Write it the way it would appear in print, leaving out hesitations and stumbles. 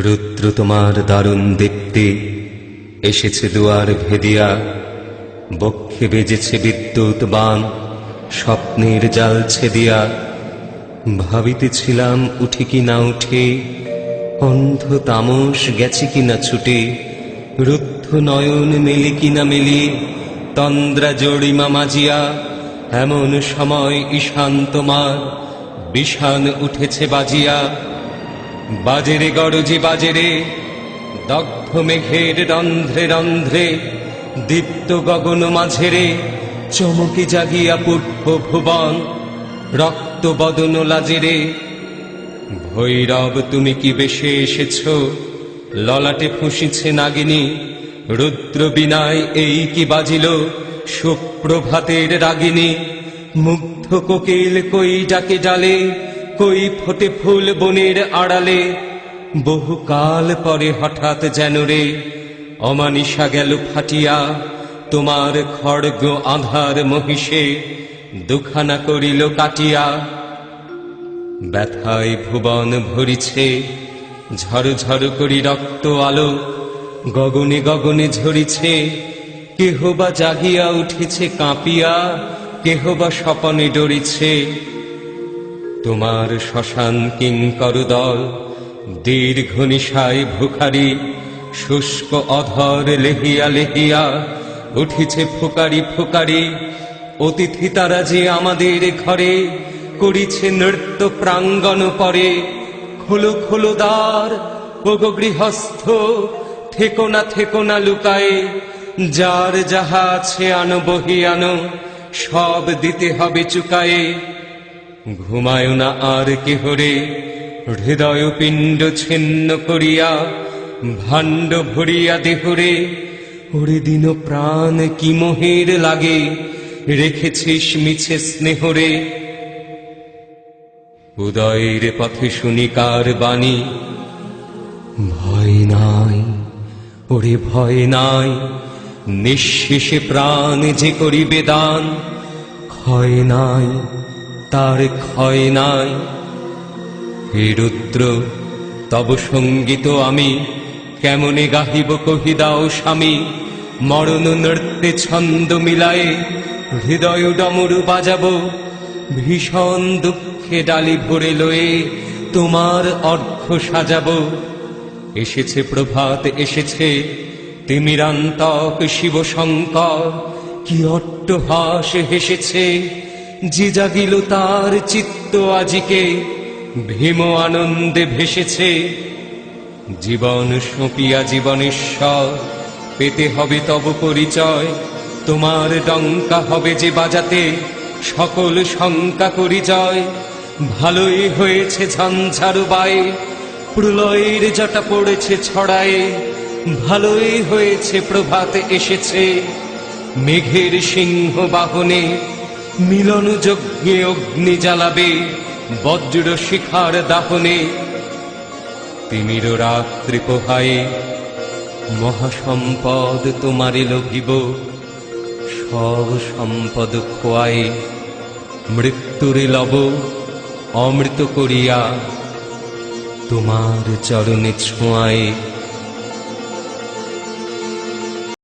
রুদ্র তোমার দারুণ দীপ্তি এসেছে দুয়ার ভেদিয়া, বক্ষে বেজেছে বিদ্যুৎ বাণ, স্বপ্নের জাল ছেদিয়া। ভাবিতেছিলাম উঠি কি না উঠে, অন্ধ তামস গেছে কিনা ছুটে, রুদ্ধ নয়ন মেলি কিনা মেলি, তন্দ্রা জড়িমা মাজিয়া। এমন সময় ঈশান তোমার বিষান উঠেছে বাজিয়া। বাজেরে গরজি বাজেরে, দগ্ধ মেঘের রন্ধ্রে রন্ধ্রে, দীপ্ত গগন মাঝেরে, চমকি জাগিয়া পূর্ব ভুবন, রক্ত বদন লাজেরে। ভৈরব তুমি কি বেশে এসেছ, ললাটে ফুঁসিছে নাগিনী, রুদ্র বিনায় এই কি বাজিল, সুপ্রভাতের রাগিনী। মুগ্ধ কোকিল কই ডাকে ডালে, কই ফোটে ফুল বনের আড়ালে, বহুকাল পরে হঠাৎ যেন রে অমানিসা গেল ফাটিয়া। তোমার খড়গ আধার মহিষে দুখানা করিল কাটিয়া। ব্যথায় ভুবন ভরিছে, ঝড় ঝড় করি রক্ত আলো, গগনে গগনে ঝরিছে। কেহ বা জাগিয়া উঠেছে কাঁপিয়া, কেহ বা স্বপনে ডরিছে। তোমার শ্মশান কিঙ্কর দল দীর্ঘ নিশায় ভুখারি, শুষ্ক অধর লেহিয়া লেহিয়া উঠিছে ফুকারি ফুকারি। অতিথি তারা যে আমাদের ঘরে, করিছে নৃত্য প্রাঙ্গণ পরে। খোলো খোলো দ্বার ওগো গৃহস্থ, থেকো না লুকায়ে। যার যাহা আছে আনো বহি আনো, সব দিতে হবে চুকায়ে। ঘুমায় না আর কেহরে, হৃদয় পিণ্ড ছিন্ন করিয়া, ভাণ্ড ভরিয়া দেহরে। ওরে দিন প্রাণ কি মোহের লাগে, রেখেছিস মিছে স্নেহরে। উদয়ের পথে শুনিকার বাণী, ভয় নাই ওরে ভয় নাই, নিঃশেষে প্রাণ যে করিবে দান। ক্ষয় নাই তার ক্ষয় নাই। হে রুদ্র তব সঙ্গীত আমি কেমনে গাহিব কহি দাও স্বামী। মরণ নৃত্যে ছন্দ মিলায়ে, হৃদয় ডমরু বাজাবো। ভীষণ দুঃখে ডালি ভরে লয়ে, তোমার অর্ঘ্য সাজাবো। এসেছে প্রভাত এসেছে, তিমিরান্তক শিব শঙ্কর। কি অট্টহাস হেসেছে, যে জাগিল তার চিত্ত আজিকে, ভীম আনন্দে ভেসেছে। জীবন সঁপিয়া জীবনেশ্বর, পেতে হবে তব পরিচয়। তোমার ডঙ্কা হবে যে বাজাতে, সকল শঙ্কা করি জয়। ভালোই হয়েছে ঝঞ্ঝারু বায়ে, প্রলয়ের জটা পড়েছে ছড়ায়ে। ভালোই হয়েছে প্রভাত এসেছে, মেঘের সিংহ বাহনে। মিলন যজ্ঞে অগ্নি জ্বালাবে, বজ্র শিখার দাহনে। তিমির রাত্রি পোহায়ে, মহাসম্পদ তোমারে লভিব। সব সম্পদ খোয়ায়ে, মৃত্যুরে লব অমৃত করিয়া। তোমার চরণে ছোঁয়ায়ে